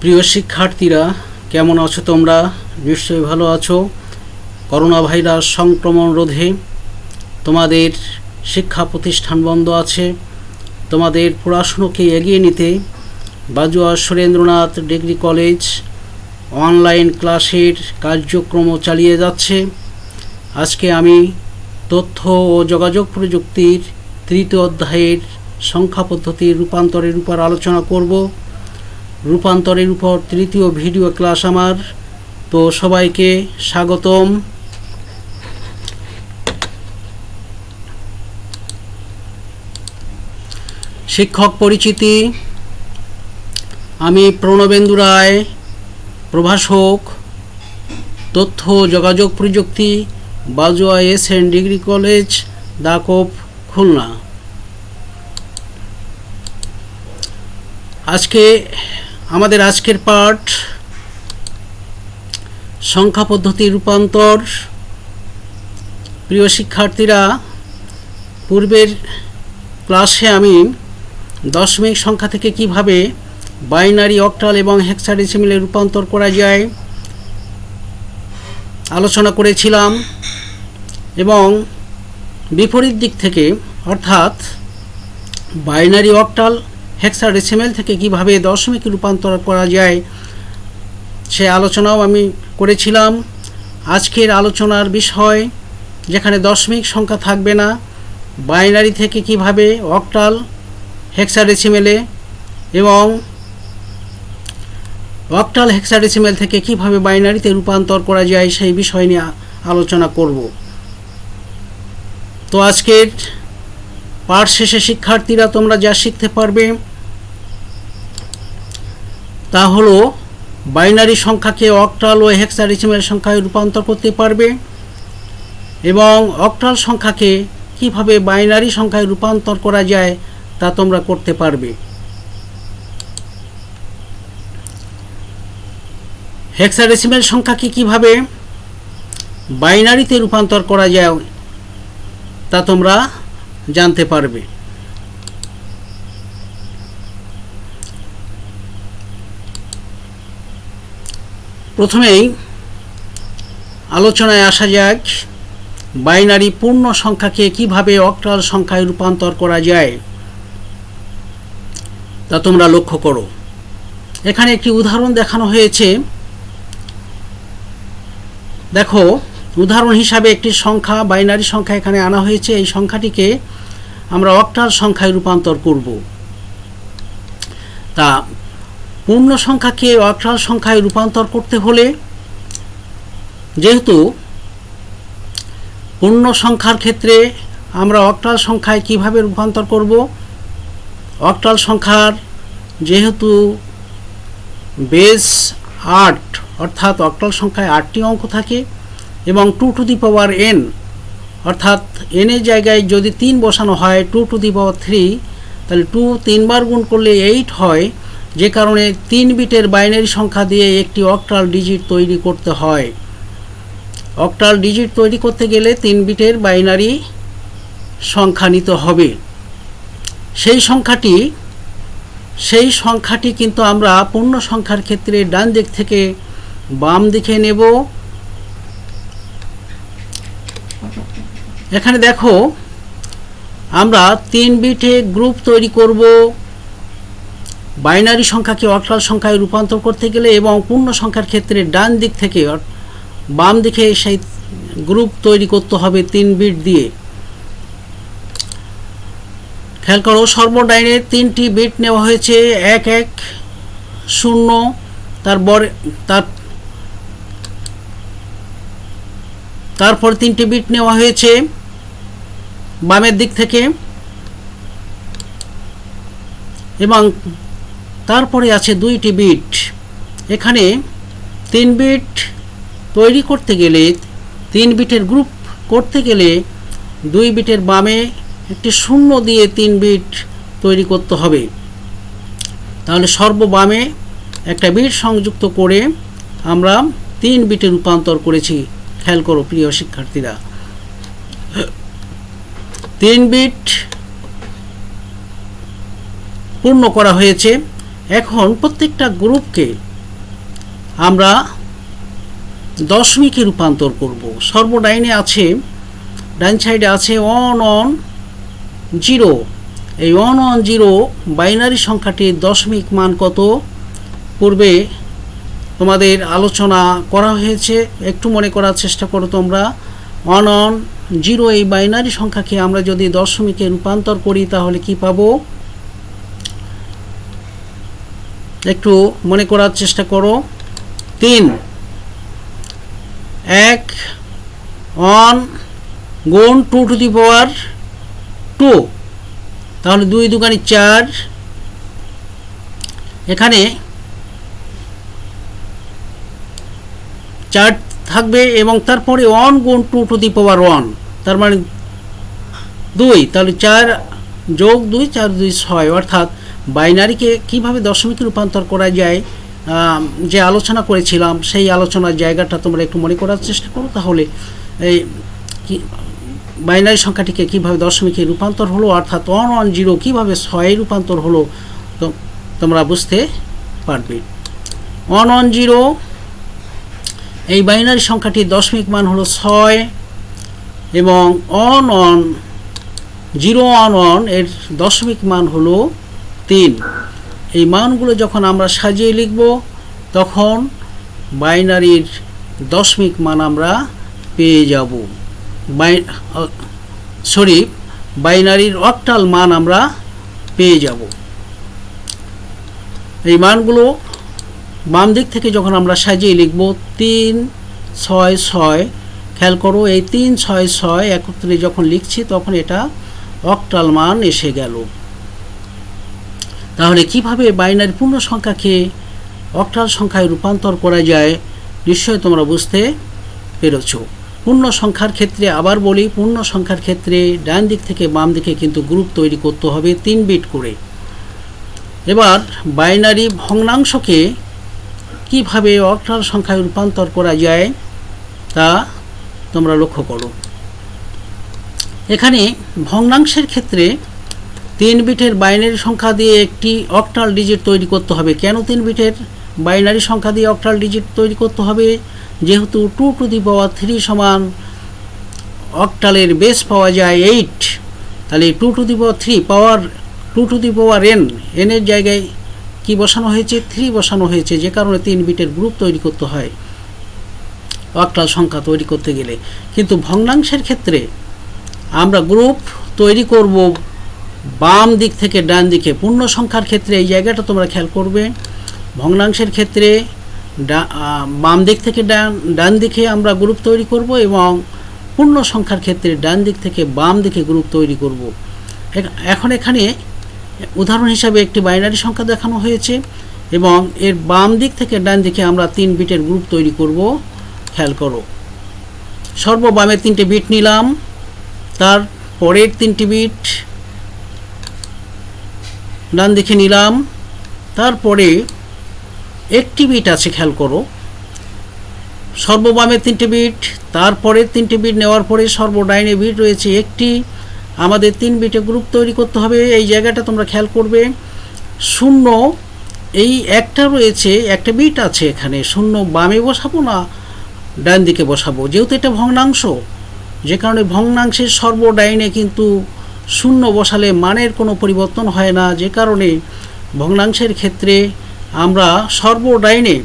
প্রিয় শিক্ষার্থীরা, কেমন আছো তোমরা? নিশ্চয়ই ভালো আছো। করোনা ভাইরাস সংক্রমণ রোধে তোমাদের শিক্ষা প্রতিষ্ঠান বন্ধ আছে। তোমাদের পড়াশুনোকে এগিয়ে নিতে বাজুয়া সুরেন্দ্রনাথ ডিগ্রি কলেজ অনলাইন ক্লাসের কার্যক্রম চালিয়ে যাচ্ছে। আজকে আমি তথ্য ও যোগাযোগ প্রযুক্তির তৃতীয় অধ্যায়ের সংখ্যা পদ্ধতির রূপান্তরের উপর আলোচনা করব। রূপান্তরের উপর তৃতীয় ভিডিও ক্লাস আমার। তো সবাইকে স্বাগতম। শিক্ষক পরিচিতি: আমি প্রণবেন্দু রায়, প্রভাষক, তথ্য যোগাযোগ প্রযুক্তি, Bajua SN degree college, Dacope, Khulna. আমাদের আজকের পাঠ সংখ্যা পদ্ধতির রূপান্তর। প্রিয় শিক্ষার্থীরা, পূর্বের ক্লাসে আমি দশমিক সংখ্যা থেকে কিভাবে বাইনারি, অক্টাল এবং হেক্সাডেসিমেলে রূপান্তর করা যায় আলোচনা করেছিলাম, এবং বিপরীত দিক থেকে অর্থাৎ বাইনারি, অক্টাল, হেক্সাডেসিমেল থেকে কিভাবে দশমিক রূপান্তর করা যায় সে আলোচনাও আমি করেছিলাম। আজকের আলোচনার বিষয়, যেখানে দশমিক সংখ্যা থাকবে না, বাইনারি থেকে কিভাবে অক্টাল, হেক্সাডেসিমেলে এবং অক্টাল, হেক্সাডেসিমেল থেকে কিভাবে বাইনারিতে রূপান্তর করা যায় সেই বিষয় নিয়ে আলোচনা করব। তো আজকের পাঠ শেষে শিক্ষার্থীরা তোমরা যা শিখতে পারবে তা হলো বাইনারি সংখ্যাকে অক্টাল ও হেক্সাডেসিমেল সংখ্যায় রূপান্তর করতে পারবে, এবং অক্টাল সংখ্যাকে কিভাবে বাইনারি সংখ্যায় রূপান্তর করা যায় তা তোমরা করতে পারবে। হেক্সাডেসিমেল সংখ্যাকে কিভাবে বাইনারিতে রূপান্তর করা যায় তা তোমরা জানতে পারবে। প্রথমেই আলোচনায় আসা যাক, বাইনারি পূর্ণ সংখ্যাকে কিভাবে অক্টাল সংখ্যায় রূপান্তর করা যায় তা তোমরা লক্ষ্য করো। এখানে একটি উদাহরণ দেখানো হয়েছে। দেখো, উদাহরণ হিসাবে একটি সংখ্যা, বাইনারি সংখ্যা এখানে আনা হয়েছে। এই সংখ্যাটিকে আমরা অক্টাল সংখ্যায় রূপান্তর করব। তা পূর্ণ সংখ্যাকে অক্টাল সংখ্যায় রূপান্তর করতে হলে, যেহেতু পূর্ণ সংখ্যার ক্ষেত্রে আমরা অক্টাল সংখ্যায় কিভাবে রূপান্তর করব, অক্টাল সংখ্যার যেহেতু বেস 8, অর্থাৎ অক্টাল সংখ্যায় 8টি অঙ্ক থাকে, এবং 2 টু দি পাওয়ার n, অর্থাৎ n এর জায়গায় যদি 3 বসানো হয় 2 টু দি পাওয়ার 3, তাহলে 2 3বার গুণ করলে 8 হয়। যে কারণে 3 বিটের বাইনারি সংখ্যা দিয়ে একটি অক্টাল ডিজিট তৈরি করতে হয়। অক্টাল ডিজিট তৈরি করতে গেলে 3 বিটের বাইনারি সংখ্যা নিতে হবে। সেই সংখ্যাটি কিন্তু আমরা পূর্ণ সংখ্যার ক্ষেত্রে ডান দিক থেকে বাম দিকে নেব। এখানে দেখো, আমরা 3 বিটে গ্রুপ তৈরি করব বাইনারি সংখ্যাকে অক্টাল সংখ্যায় রূপান্তর করতে গেলে, এবং পূর্ণ সংখ্যার ক্ষেত্রে ডান দিক থেকে বাম দিকে সেই গ্রুপ তৈরি করতে হবে 3 বিট দিয়ে। খেয়াল করো, সর্বডাইনে 3টি বিট নেওয়া হয়েছে, 1 1 0, তারপর 3টি বিট নেওয়া হয়েছে বামের দিক থেকে, এবং তারপরে আছে 2টি বিট। এখানে 3 বিট তৈরি করতে গেলে, 3 বিটের গ্রুপ করতে গেলে 2 বিটের বামে একটি 0 দিয়ে 3 বিট তৈরি করতে হবে। তাহলে সর্ববামে একটা বিট সংযুক্ত করে আমরা 3 বিটে রূপান্তর করেছি। খেয়াল করো প্রিয় শিক্ষার্থীরা, 3 বিট পূর্ণ করা হয়েছে। এখন প্রত্যেকটা গ্রুপকে আমরা দশমিকে রূপান্তর করব। সর্বডাইনে আছে, ডাইন সাইডে আছে 1 1 0। এই 1 1 0 বাইনারি সংখ্যাটির দশমিক মান কত? পূর্বে তোমাদের আলোচনা করা হয়েছে, একটু মনে করার চেষ্টা করো তোমরা। 1 1 0 এই বাইনারি সংখ্যাকে আমরা যদি দশমিকে রূপান্তর করি তাহলে কি পাবো? একটু মনে করার চেষ্টা করো। 3 1 1 গুণ 2 টু দি পাওয়ার 2, তাহলে 2 দুগুণে 4। এখানে 4 থাকবে এবং তারপরে 1 গুণ 2 টু দি পাওয়ার 1, তার মানে 2। তাহলে 4 যোগ 2 4 2 6। অর্থাৎ বাইনারিকে কিভাবে দশমিকে রূপান্তর করা যায় যে আলোচনা করেছিলাম, সেই আলোচনার জায়গাটা তোমরা একটু মনে করার চেষ্টা করো। তাহলে এই বাইনারি সংখ্যাটিকে কিভাবে দশমিকে রূপান্তর হলো, অর্থাৎ 1 1 0 কিভাবে 6 রূপান্তর হলো তোমরা বুঝতে পারবে। 1 1 0 এই বাইনারি সংখ্যাটির দশমিক মান হলো 6 এবং 1 1 0 1 1 এর দশমিক মান হলো 3। এই মানগুলো যখন আমরা সাজিয়ে লিখব তখন বাইনারির দশমিক মান আমরা পেয়ে যাব। বাইনারির অক্টাল মান আমরা পেয়ে যাব। এই মানগুলো বাম দিক থেকে যখন আমরা সাজিয়ে লিখব 3 6 6, খেয়াল করো এই 3 6 6 একত্রে যখন লিখছি তখন এটা অক্টাল মান এসে গেল। তাহলে কিভাবে বাইনারি পূর্ণ সংখ্যাকে অক্টাল সংখ্যায় রূপান্তর করা যায় নিশ্চয়ই তোমরা বুঝতে পেরেছ। পূর্ণ সংখ্যার ক্ষেত্রে আবার বলি, পূর্ণ সংখ্যার ক্ষেত্রে ডান দিক থেকে বাম দিকে কিন্তু গ্রুপ তৈরি করতে হবে 3 বিট করে। এবার বাইনারি ভগ্নাংশকে কিভাবে অক্টাল সংখ্যায় রূপান্তর করা যায় তা তোমরা লক্ষ্য করো। এখানে ভগ্নাংশের ক্ষেত্রে 3 বিটের বাইনারি সংখ্যা দিয়ে একটি অক্টাল ডিজিট তৈরি করতে হবে। কেন 3 বিটের বাইনারি সংখ্যা দিয়ে অক্টাল ডিজিট তৈরি করতে হবে? যেহেতু 2 টু দি পাওয়ার 3 সমান অক্টালের বেস পাওয়া যায় 8, তাহলে 2 to the power 3 power 2 to the power n, এর জায়গায় কি বসানো হয়েছে? 3 বসানো হয়েছে, যে কারণে 3 বিটের গ্রুপ তৈরি করতে হয় অক্টাল সংখ্যা তৈরি করতে গেলে। কিন্তু ভগ্নাংশের ক্ষেত্রে আমরা গ্রুপ তৈরি করব বাম দিক থেকে ডান দিকে। পূর্ণ সংখ্যার ক্ষেত্রে এই জায়গাটা তোমরা খেয়াল করবে, ভগ্নাংশের ক্ষেত্রে বাম দিক থেকে ডান দিকে আমরা গ্রুপ তৈরি করব এবং পূর্ণ সংখ্যার ক্ষেত্রে ডান দিক থেকে বাম দিকে গ্রুপ তৈরি করব। এখন এখানে উদাহরণ হিসাবে একটি বাইনারি সংখ্যা দেখানো হয়েছে এবং এর বাম দিক থেকে ডান দিকে আমরা 3 বিটের গ্রুপ তৈরি করব। খেয়াল করো, সর্ববামে 3টে বিট নিলাম, তার পরের 3টি বিট ডান দিকে নিলাম, তারপরে একটি বিট আছে, খেয়াল করো সর্ববামে 3টে বিট, তারপরে 3টে বিট নেওয়ার পরে সর্বডাইনে বিট রয়েছে একটি। আমাদের 3 বিটে গ্রুপ তৈরি করতে হবে। এই জায়গাটা তোমরা খেয়াল করবে, 0 এই একটা রয়েছে, একটা বিট আছে এখানে, 0 বামে বসাবো না ডান দিকে বসাবো, যেহেতু এটা ভগ্নাংশ, যে কারণে ভগ্নাংশের সর্বডাইনে কিন্তু 0 বসালে মানের কোনো পরিবর্তন হয় না। যে কারণে ভগ্নাংশের ক্ষেত্রে আমরা সর্বডাইনে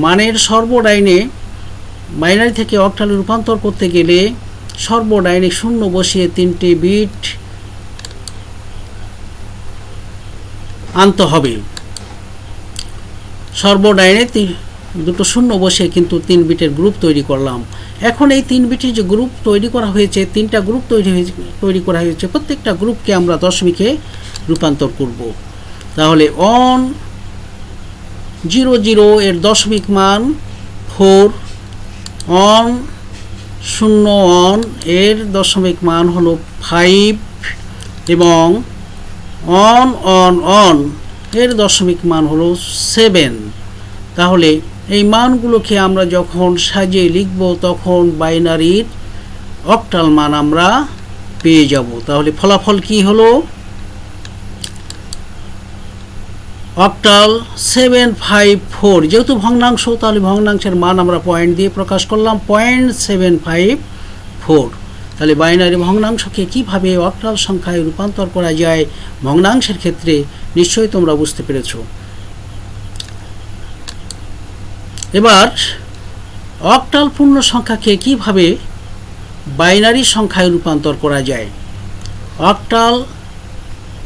মানের সর্বডাইনে বাইনারি থেকে অক্টালে রূপান্তর করতে গেলে সর্বডাইনে 0 বসিয়ে 3টে বিট আনতে হবে। সর্বডাইনে দুটো 0 বসে কিন্তু 3 বিটের গ্রুপ তৈরি করলাম। এখন এই 3 বিটের যে গ্রুপ তৈরি করা হয়েছে, 3টা গ্রুপ তৈরি করা হয়েছে, প্রত্যেকটা গ্রুপকে আমরা দশমিকে রূপান্তর করব। তাহলে 1 0 0 এর দশমিক মান 4, 1 0 1 এর দশমিক মান হলো 5 এবং 1 1 1 এর দশমিক মান হলো 7। তাহলে এই মানগুলোকে আমরা যখন সাজিয়ে লিখব তখন বাইনারির অক্টাল মান আমরা পেয়ে যাব। তাহলে ফলাফল কি হলো? অক্টাল 754, যেহেতু ভগ্নাংশ তাহলে ভগ্নাংশের মান আমরা পয়েন্ট দিয়ে প্রকাশ করলাম 0.754। তাহলে বাইনারি ভগ্নাংশকে কিভাবে অক্টাল সংখ্যায় রূপান্তর করা যায় ভগ্নাংশের ক্ষেত্রে নিশ্চয়ই তোমরা বুঝতে পেরেছ। এবার অক্টাল পূর্ণ সংখ্যাকে কিভাবে বাইনারি সংখ্যায় রূপান্তর করা যায়। অক্টাল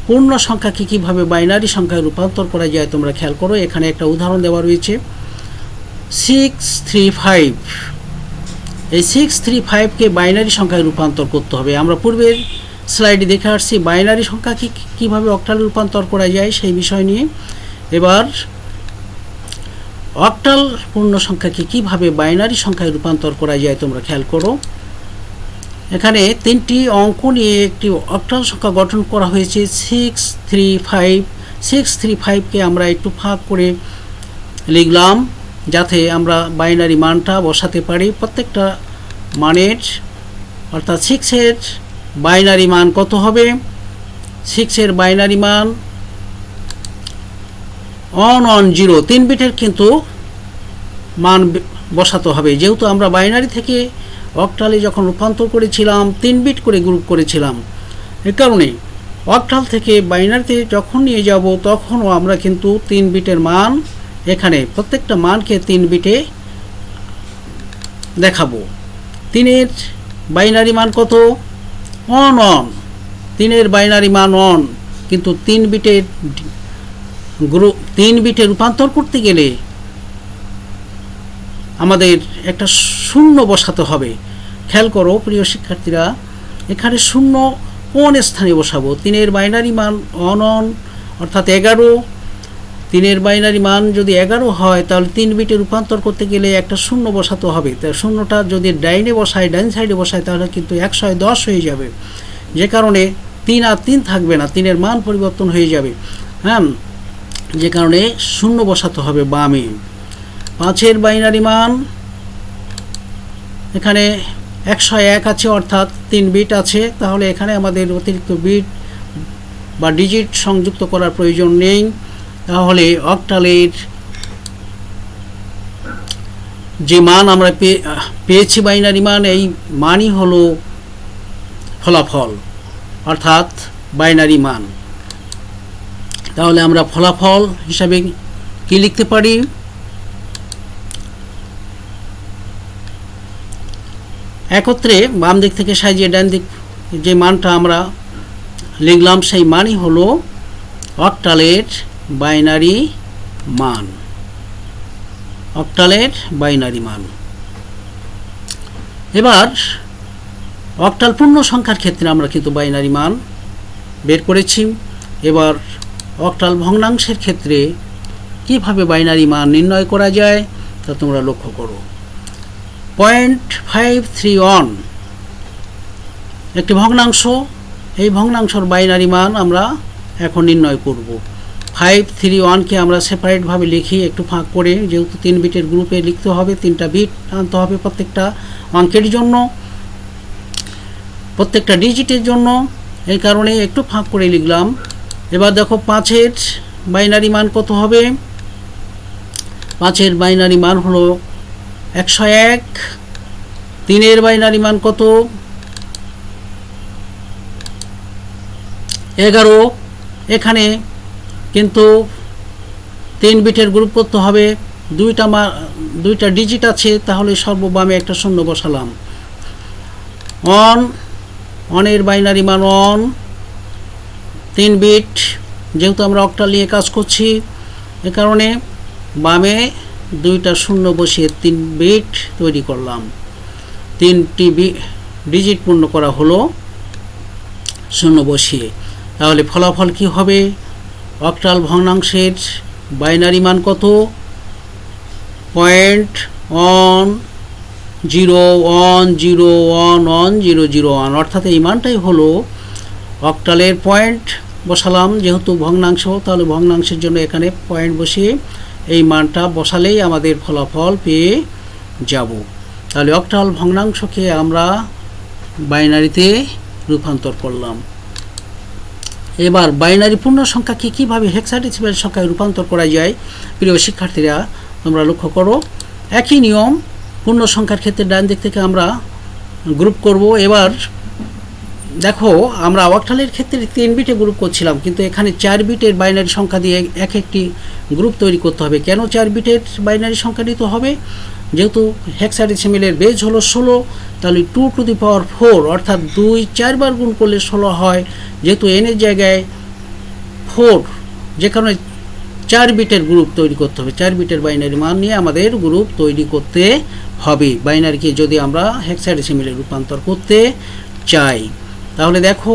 পূর্ণ সংখ্যাকে কিভাবে বাইনারি সংখ্যায় রূপান্তর করা যায় তোমরা খেয়াল করো। এখানে একটা উদাহরণ দেওয়া রয়েছে 635। এই 635কে বাইনারি সংখ্যায় রূপান্তর করতে হবে। আমরা পূর্বের স্লাইডে দেখে আসছি বাইনারি সংখ্যাকে কিভাবে অক্টালে রূপান্তর করা যায় সেই বিষয় নিয়ে। এবার অক্টাল পূর্ণ সংখ্যাকে কিভাবে বাইনারি সংখ্যায় রূপান্তর করা যায় তোমরা খেয়াল করো। এখানে তিনটি অঙ্ক নিয়ে একটি অক্টাল সংখ্যা গঠন করা হয়েছে 635। 635কে আমরা একটু ভাগ করে লিখলাম যাতে আমরা বাইনারি মানটা বসাতে পারি প্রত্যেকটা মানের। অর্থাৎ 6-এর বাইনারি মান কত হবে? 6-এর বাইনারি মান 110, 3 বিটের কিন্তু মান বসাতে হবে। যেহেতু আমরা বাইনারি থেকে অক্টালে যখন রূপান্তর করেছিলাম 3 বিট করে গ্রুপ করেছিলাম, এ কারণে অক্টাল থেকে বাইনারিতে যখন নিয়ে যাব তখনও আমরা কিন্তু 3 বিটের মান এখানে প্রত্যেকটা মানকে 3 বিটে দেখাবো। 3-এর বাইনারি মান কত? 1 3-এর বাইনারি মান 1, কিন্তু 3 বিটের গ্রুপ 3 বিটে রূপান্তর করতে গেলে আমাদের একটা শূন্য বসাতে হবে। খেয়াল করো প্রিয় শিক্ষার্থীরা, এখানে শূন্য কোন স্থানে বসাবো? 3-এর বাইনারি মান 1 অর্থাৎ 11। 3-এর বাইনারি মান যদি 11 হয় তাহলে 3 বিটে রূপান্তর করতে গেলে একটা শূন্য বসাতে হবে। তা শূন্যটা যদি ডাইন সাইডে বসায় তাহলে কিন্তু 110 হয়ে যাবে, যে কারণে 3 আর 3 থাকবে না, 3-এর মান পরিবর্তন হয়ে যাবে। হ্যাঁ, যে কারণে শূন্য বসাতে হবে বামে। 5-এর বাইনারি মান এখানে 101 আছে, অর্থাৎ 3 বিট আছে, তাহলে এখানে আমাদের অতিরিক্ত বিট বা ডিজিট সংযুক্ত করার প্রয়োজন নেই। তাহলে অক্টালের যে মান আমরা পেয়েছি বাইনারি মান, এই মানই হলো ফলাফল অর্থাৎ বাইনারি মান। তাহলে আমরা ফলাফল হিসাবে কি লিখতে পারি? একত্রে বাম দিক থেকে সাজিয়ে ডান দিক যে মানটা আমরা লিখলাম সেই মানই হলো অক্টালের বাইনারি মান। অক্টালের বাইনারি মান। এবার অক্টাল পূর্ণ সংখ্যার ক্ষেত্রে আমরা কিন্তু বাইনারি মান বের করেছি। এবার অক্টাল ভগ্নাংশের ক্ষেত্রে কিভাবে বাইনারি মান নির্ণয় করা যায় তা তোমরা লক্ষ্য করো। 0.531 একটি ভগ্নাংশ, এই ভগ্নাংশের বাইনারি মান আমরা এখন নির্ণয় করব। 531কে আমরা সেপারেটভাবে লিখি একটু ফাঁক করে, যেহেতু 3 বিটের গ্রুপে লিখতে হবে, 3টা বিট আনতে হবে প্রত্যেকটা অঙ্কের জন্য, প্রত্যেকটা ডিজিটের জন্য, এই কারণে একটু ফাঁক করে লিখলাম। এবার দেখো 5-এর বাইনারি মান কত হবে? 5-এর বাইনারি মান হলো 101। 3-এর বাইনারি মান কত? 11। এখানে কিন্তু 3 বিটের গ্রুপ করতে হবে, দুইটা ডিজিট আছে, তাহলে সর্ববামে একটা শূন্য বসালাম। 1-এর বাইনারি মান 1, 3 বিট, যেহেতু আমরা অক্টাল নিয়ে কাজ করছি এ কারণে বামে দুইটা শূন্য বসিয়ে 3 বিট তৈরি করলাম। 3টি ডিজিট পূর্ণ করা হলো শূন্য বসিয়ে। তাহলে ফলাফল কি হবে? অক্টাল ভগ্নাংশের বাইনারি মান কত? 0.101011001, অর্থাৎ এই মানটাই হলো অক্টালের পয়েন্ট বসালাম। যেহেতু ভগ্নাংশ, তাহলে ভগ্নাংশের জন্য এখানে পয়েন্ট বসিয়ে এই মানটা বসালেই আমাদের ফলাফল পেয়ে যাব। তাহলে অক্টাল ভগ্নাংশকে আমরা বাইনারিতে রূপান্তর করলাম। এবার বাইনারি পূর্ণ সংখ্যাকে কীভাবে হেক্সাডেসিমেল সংখ্যায় রূপান্তর করা যায় প্রিয় শিক্ষার্থীরা তোমরা লক্ষ্য করো। একই নিয়ম, পূর্ণ সংখ্যার ক্ষেত্রে ডান দিক থেকে আমরা গ্রুপ করব। এবার দেখো আমরা অক্টালের ক্ষেত্রে 3 বিটে গ্রুপ করছিলাম, কিন্তু এখানে 4 বিটের বাইনারি সংখ্যা দিয়ে একটি গ্রুপ তৈরি করতে হবে। কেন 4 বিটের বাইনারি সংখ্যা নিতে হবে? যেহেতু হেক্সাডেসিমেলের বেজ হলো 16, তাহলে 2 টু দি পাওয়ার 4 অর্থাৎ 2 4 বার গুণ করলে 16 হয়। যেহেতু এনের জায়গায় 4, যে কারণে 4 বিটের গ্রুপ তৈরি করতে হবে। 4 বিটের বাইনারি মান নিয়ে আমাদের গ্রুপ তৈরি করতে হবে বাইনারিকে যদি আমরা হেক্সাডেসিমেলে রূপান্তর করতে চাই। তাহলে দেখো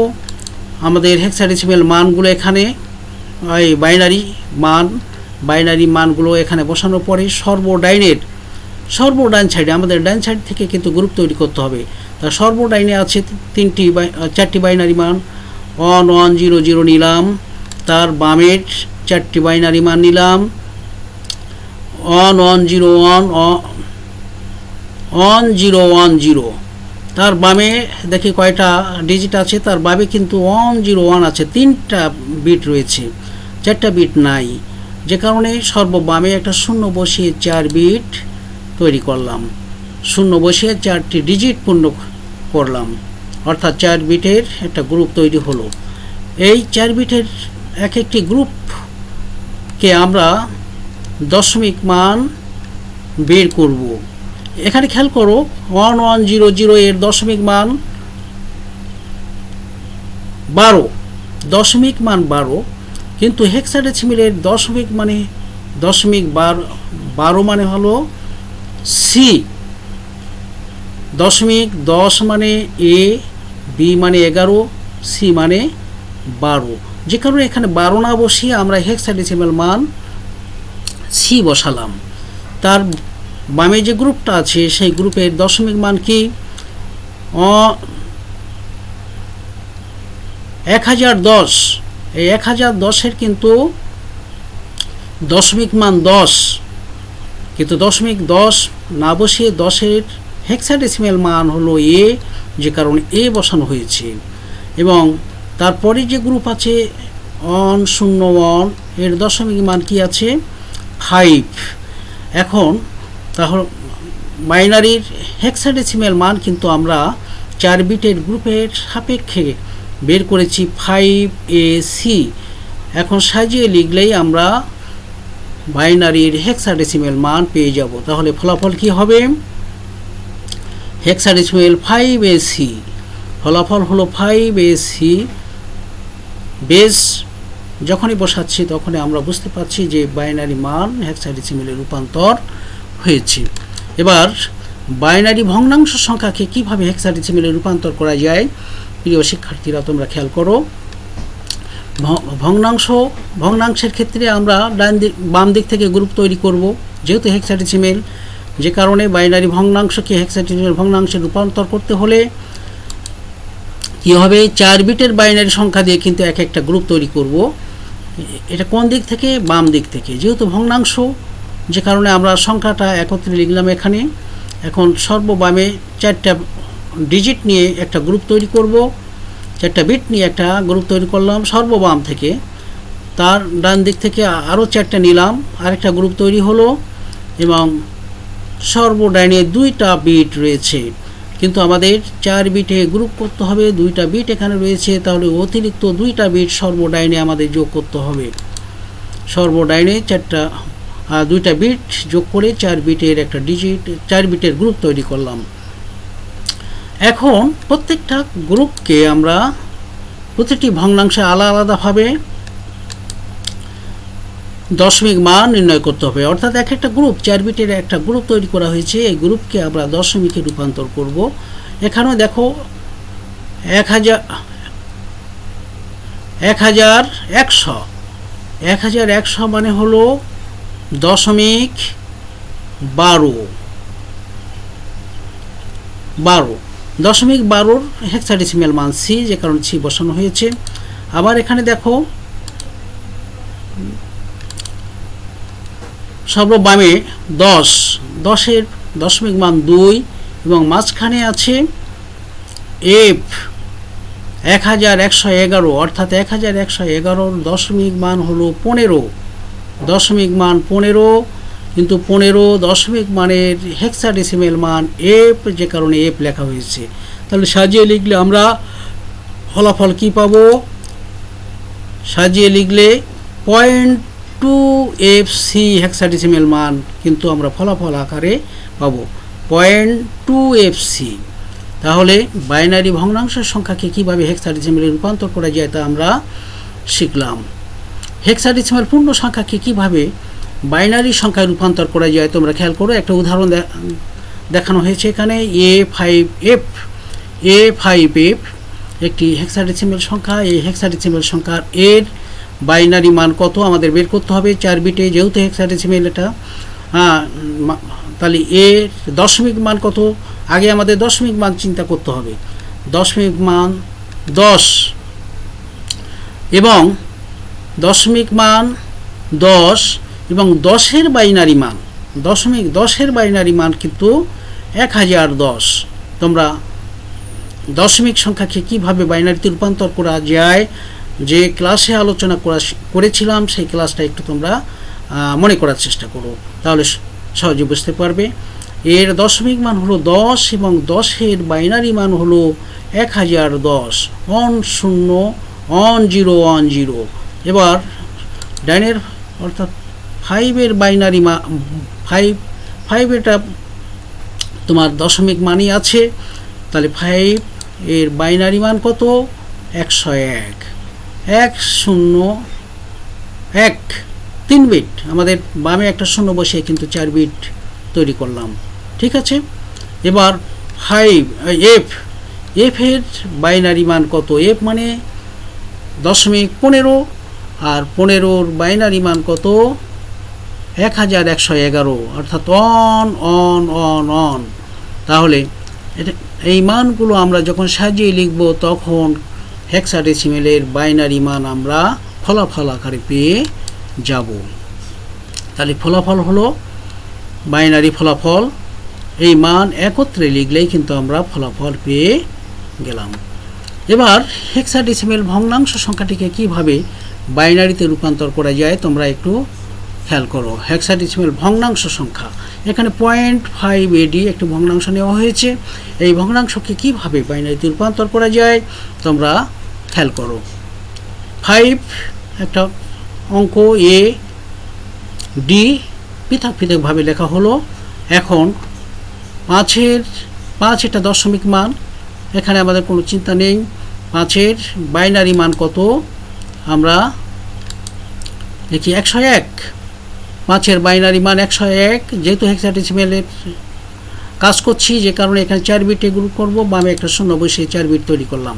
আমাদের হেক্সাডেসিমেল মানগুলো এখানে এই বাইনারি মানগুলো এখানে বসানোর পরে সর্বডাইন সাইডে আমাদের ডাইন সাইড থেকে কিন্তু গ্রুপ তৈরি করতে হবে। তার সর্বডাইনে আছে 4টি বাইনারি মান, 1 1 0 0 নিলাম। তার বামের 4টি বাইনারি মান নিলাম, 1 1 0 1 1 0 1 0। তার বামে দেখি কয়টা ডিজিট আছে, তার বামে কিন্তু 1 0 1 আছে, 3টা বিট রয়েছে, 4টা বিট নাই। যে কারণে সর্ববামে একটা শূন্য বসিয়ে 4 বিট তৈরি করলাম, শূন্য বসিয়ে 4টি ডিজিট পূর্ণ করলাম, অর্থাৎ 4 বিটের একটা গ্রুপ তৈরি হলো। এই 4 বিটের এক একটি গ্রুপকে আমরা দশমিক মান বের করব। এখানে খেয়াল করো 1 1 0 0 এর দশমিক মান 12, দশমিক মান 12, কিন্তু হেক্সাডেসিমেলের দশমিক 12 মানে হলো সি, দশমিক 10 মানে এ, বি মানে 11, সি মানে 12। যে কারণে এখানে 12 না বসিয়ে আমরা হেক্সাডেসিমেল মান সি বসালাম। তার বামে যে গ্রুপটা আছে সেই গ্রুপের দশমিক মান কি 1010। এই 1010-এর কিন্তু দশমিক মান 10, কিন্তু দশমিক 10 না বসিয়ে 10-এর হেক্সাডেসিমেল মান হলো এ, যে কারণে এ বসানো হয়েছে। এবং তারপরে যে গ্রুপ আছে 1 0 1, এর দশমিক মান কি আছে 5। এখন তাহলে বাইনারির হেক্সাডেসিমেল মান কিন্তু আমরা 4 বিটের গ্রুপের সাপেক্ষে বের করেছি 5AC। এখন সাজিয়ে লিখলেই আমরা বাইনারির হেক্সাডেসিমেল মান পেয়ে যাব। তাহলে ফলাফল কি হবে? হেক্সাডেসিমেল 5AC, ফলাফল হলো 5AC। বেস যখনই বসাচ্ছি তখনই আমরা বুঝতে পারছি যে বাইনারি মান হেক্সাডেসিমেলে রূপান্তর হয়েছে। এবার বাইনারি ভগ্নাংশ সংখ্যাকে কিভাবে হেক্সাডেসিমেলে রূপান্তর করা যায় প্রিয় শিক্ষার্থীরা তোমরা খেয়াল করো। ভগ্নাংশের ক্ষেত্রে আমরা বাম দিক থেকে গ্রুপ তৈরি করব, যেহেতু হেক্সাডেসিমেল, যে কারণে বাইনারি ভগ্নাংশকে হেক্সাডেসিমেল ভগ্নাংশে রূপান্তর করতে হলে কি হবে 4 বিটের বাইনারি সংখ্যা দিয়ে কিন্তু এক একটা গ্রুপ তৈরি করব। এটা কোন দিক থেকে? বাম দিক থেকে। যেহেতু ভগ্নাংশ, যে কারণে আমরা সংখ্যাটা একত্রে লিখলাম এখানে। এখন সর্ববামে 4টা ডিজিট নিয়ে একটা গ্রুপ তৈরি করব, 4টা বিট নিয়ে একটা গ্রুপ তৈরি করলাম সর্ববাম থেকে। তার ডান দিক থেকে আরও 4টা নিলাম, আরেকটা গ্রুপ তৈরি হলো। এবং সর্বডাইনে 2টা বিট রয়েছে, কিন্তু আমাদের 4 বিটে গ্রুপ করতে হবে, 2টা বিট এখানে রয়েছে, তাহলে অতিরিক্ত 2টা বিট সর্বডাইনে আমাদের যোগ করতে হবে। সর্বডাইনে 2টা বিট যোগ করে 4 বিটের একটা 4 বিটের গ্রুপ তৈরি করলাম। এখন প্রত্যেকটা গ্রুপকে আমরা প্রতিটি ভগ্নাংশে আলাদাভাবে দশমিক মান নির্ণয় করতে হবে। অর্থাৎ এক একটা গ্রুপ 4 বিটের একটা গ্রুপ তৈরি করা হয়েছে, এই গ্রুপকে আমরা দশমিকে রূপান্তর করব। এখানেও দেখো 1100 মানে হলো 0.12 হেক্সাডেসিমেল মান সি, যে কারণে সি বসানো হয়েছে। আবার এখানে দেখো সর্ববামে 10-এর দশমিক মান 2 এবং মাঝখানে আছে এফ 1111 অর্থাৎ 1111 দশমিক মান হলো 15, দশমিক মান 15, কিন্তু 15 দশমিক মানের হেক্সাডেসিমেল মান এফ, যে কারণে এফ লেখা হয়েছে। তাহলে সাজিয়ে লিখলে আমরা ফলাফল কি পাবো? সাজিয়ে লিখলে 0.2FC হেক্সাডেসিমেল মান কিন্তু আমরা ফলাফল আকারে পাবো 0.2FC। তাহলে বাইনারি ভগ্নাংশের সংখ্যাকে কিভাবে হেক্সাডেসিমেলে রূপান্তর করা যায় তা আমরা শিখলাম। হেক্সাডেসিমেল পূর্ণ সংখ্যাকে কিভাবে বাইনারি সংখ্যায় রূপান্তর করা যায় তোমরা খেয়াল করো। একটা উদাহরণ দেখানো হয়েছে এখানে। A5F একটি হেক্সাডেসিমেল সংখ্যা। এই হেক্সাডেসিমেল সংখ্যার এর বাইনারি মান কত আমাদের বের করতে হবে 4 বিটে, যেহেতু হেক্সাডেসিমেল এটা। তাহলে এর দশমিক মান কত? আগে আমাদের দশমিক মান চিন্তা করতে হবে। দশমিক মান 10 এবং দশমিক মান 10 এবং 10-এর বাইনারি মান, দশমিক 10-এর বাইনারি মান কিন্তু 1010। তোমরা দশমিক সংখ্যাকে কিভাবে বাইনারিতে রূপান্তর করা যায় যে ক্লাসে আলোচনা করেছিলাম সেই ক্লাসটা একটু তোমরা মনে করার চেষ্টা করো, তাহলে সহজে বুঝতে পারবে। এর দশমিক মান হলো 10 এবং 10-এর বাইনারি মান হলো 1010, 101010। এবার ডাইনের অর্থাৎ 5-এর বাইনারি মান 5 এটা তোমার দশমিক মানই আছে। তাহলে 5-এর বাইনারি মান কত? 101, 101, 3 বিট। আমাদের বামে একটা শূন্য বসিয়ে কিন্তু 4 বিট তৈরি করলাম, ঠিক আছে। এবার এফ-এর বাইনারি মান কত? এফ মানে দশমিক 15, আর 15-র বাইনারি মান কত? 1111, অর্থাৎ অন। তাহলে এই মানগুলো আমরা যখন সাজিয়ে লিখব তখন হেক্সাডেসিমেলের বাইনারি মান আমরা ফলাফল আকারে পেয়ে যাব। তাহলে ফলাফল হলো বাইনারি ফলাফল। এই মান একত্রে লিখলেই কিন্তু আমরা ফলাফল পেয়ে গেলাম। এবার হেক্সাডেসিমেল ভগ্নাংশ সংখ্যাটিকে কিভাবে বাইনারিতে রূপান্তর করা যায় তোমরা একটু খেয়াল করো। হেক্সাডেসিমেল ভগ্নাংশ সংখ্যা, এখানে 0.5 AD একটি ভগ্নাংশ নেওয়া হয়েছে। এই ভগ্নাংশকে কিভাবে বাইনারিতে রূপান্তর করা যায় তোমরা খেয়াল করো। 5 একটা অঙ্ক, এ ডি পৃথক পৃথকভাবে লেখা হলো। এখন 5 এটা দশমিক মান, এখানে আমাদের কোনো চিন্তা নেই। 5-এর বাইনারি মান কত? আমরা দেখি 101। 5-এর বাইনারি মান 101, যেহেতু হেক্সাডেসিমেলের কাজ করছি যে কারণে এখানে 4 বিটে গ্রুপ করব, বামে একটা শূন্য বসিয়ে 4 বিট তৈরি করলাম।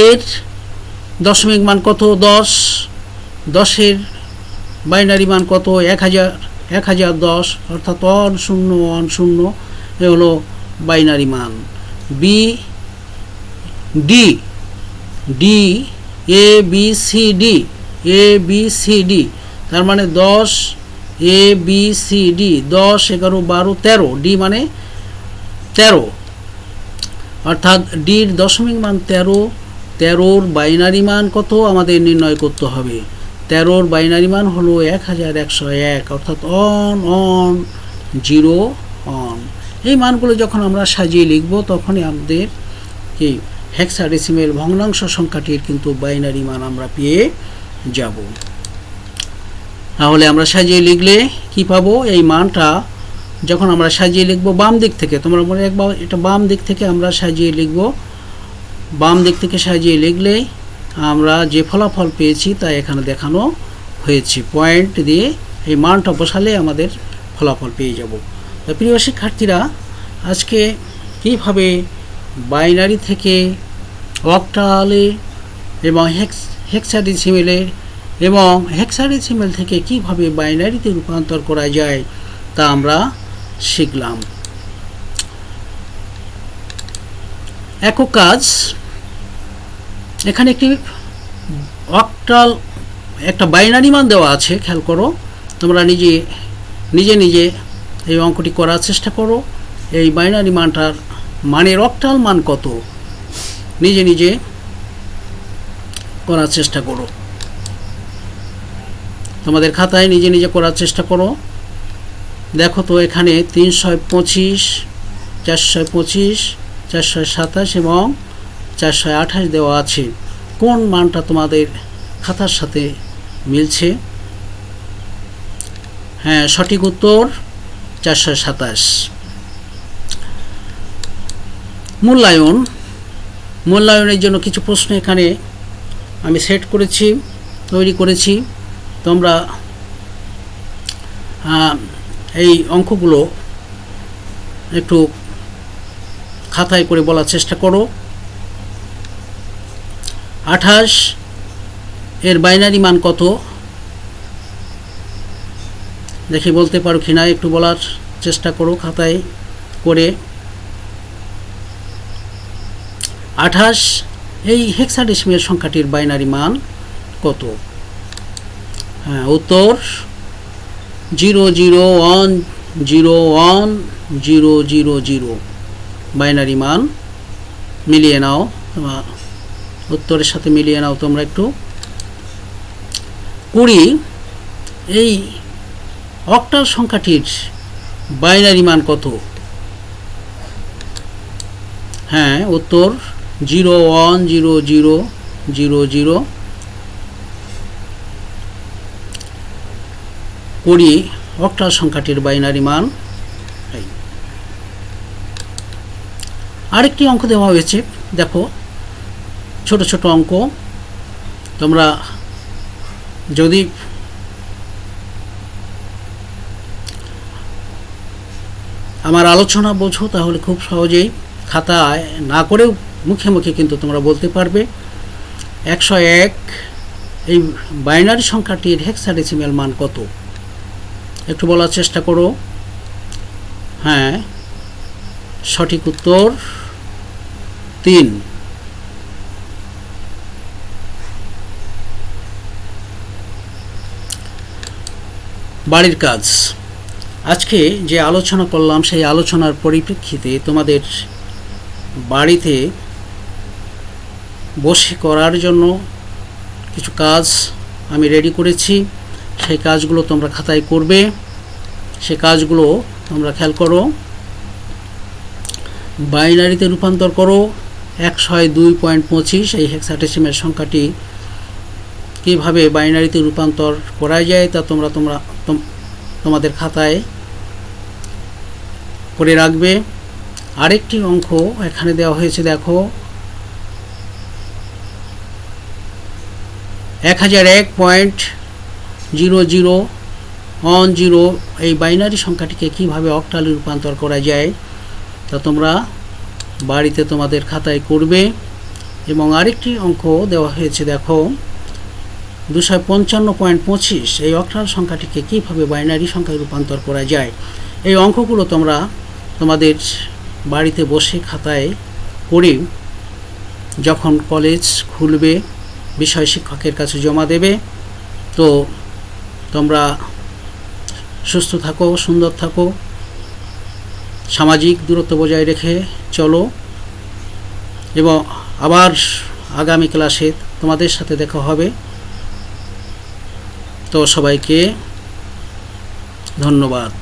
এর দশমিক মান কত? 10। 10-এর বাইনারি মান কত? 1010, অর্থাৎ 1010। এ হলো বাইনারি মান। ডি ABCD, তার মানে 10 ABCD, 10 11 12 13। ডি মানে 13, অর্থাৎ ডির দশমিক মান 13। 13-র বাইনারি মান কত আমাদের নির্ণয় করতে হবে। 13-র বাইনারি মান হলো 1101, অর্থাৎ অন। এই মানগুলো যখন আমরা সাজিয়ে লিখব তখনই আমাদের কি হেক্সাডেসিমেল ভগ্নাংশ সংখ্যাটির কিন্তু বাইনারি মান আমরা পেয়ে যাব। তাহলে আমরা সাজিয়ে লিখলে কি পাবো? এই মানটা যখন আমরা সাজিয়ে লিখব বাম দিক থেকে, তোমরা মনে রাখবা এটা বাম দিক থেকে আমরা সাজিয়ে লিখব। বাম দিক থেকে সাজিয়ে লিখলেই আমরা যে ফলাফল পেয়েছি তা এখানে দেখানো হয়েছে। পয়েন্ট দিয়ে এই মানটা বসালে আমাদের ফলাফল পেয়ে যাব। তো প্রিয় শিক্ষার্থীরা, আজকে কীভাবে বাইনারি থেকে অক্টালে এবং হেক্সাডেসিমেলের এবং হেক্সাডেসিমেল থেকে কিভাবে বাইনারিতে রূপান্তর করা যায় তা আমরা শিখলাম। একক কাজ, এখানে একটি অক্টাল একটা বাইনারি মান দেওয়া আছে, খেয়াল করো। তোমরা নিজে এই অঙ্কটি করার চেষ্টা করো। এই বাইনারি মানটার মানের অক্টাল মান কত নিজে নিজে করার চেষ্টা করো, তোমাদের খাতায় নিজে নিজে করার চেষ্টা করো। দেখো তো এখানে 325, 425, 427 এবং 428 দেওয়া আছে। কোন মানটা তোমাদের খাতার সাথে মিলছে? হ্যাঁ, সঠিক উত্তর 427। মূল্যায়নের জন্য কিছু প্রশ্ন এখানে আমি তৈরি করেছি। তোমরা এই অঙ্কগুলো একটু খাতায় করে বলার চেষ্টা করো। 28 এর বাইনারি মান কত? দেখি বলতে পারো কিনা, একটু বলার চেষ্টা করো খাতায় করে। 28 এই হেক্সাডেসিমেল সংখ্যাটির বাইনারি মান কত? হ্যাঁ, উত্তর 001010000। বাইনারি মান মিলিয়ে নাও, তোমার উত্তরের সাথে মিলিয়ে নাও তোমরা একটু। 20 এই অক্টাল সংখ্যাটির বাইনারি মান কত? হ্যাঁ, উত্তর 010000। 20 অক্টাল সংখ্যাটির বাইনারি মান। আরেকটি অঙ্ক দেওয়া হয়েছে, দেখো ছোট ছোট অঙ্ক। তোমরা যদি আমার আলোচনা বোঝো তাহলে খুব সহজেই খাতায় না করেও মুখে মুখে কিন্তু তোমরা বলতে পারবে। 101 এই বাইনারি সংখ্যাটির হেক্সাডেসিমেল মান কত? একটু বলার চেষ্টা করো। হ্যাঁ, সঠিক উত্তর 3। বাড়ির কাজ। আজকে যে আলোচনা করলাম সেই আলোচনার পরিপ্রেক্ষিতে তোমাদের বাড়িতে বসে করার জন্য কিছু কাজ আমি রেডি করেছি। সেই কাজগুলো তোমরা খাতায় করবে। সেই কাজগুলো তোমরা খেয়াল করো। বাইনারিতে রূপান্তর করো। 102.25 এই হেক্সাডেসিমেল সংখ্যাটি কীভাবে বাইনারিতে রূপান্তর করা যায় তা তোমাদের খাতায় করে রাখবে। আরেকটি অঙ্ক এখানে দেওয়া হয়েছে, দেখো 1001.0010 এই বাইনারি সংখ্যাটিকে কিভাবে অক্টালে রূপান্তর করা যায় তা তোমরা বাড়িতে তোমাদের খাতায় করবে। এবং আরেকটি অঙ্ক দেওয়া হয়েছে, দেখো 255.25 এই অক্টাল সংখ্যাটিকে কিভাবে বাইনারি সংখ্যায় রূপান্তর করা যায়। এই অঙ্কগুলো তোমরা তোমাদের বাড়িতে বসে খাতায় করে যখন কলেজ খুলবে, বিষয় শিক্ষকের কাছে জমা দেবে। তো তোমরা সুস্থ থাকো, সুন্দর থাকো, সামাজিক দূরত্ব বজায় রেখে চলো। এবং আবার আগামী ক্লাসে তোমাদের সাথে দেখা হবে। তো সবাইকে ধন্যবাদ।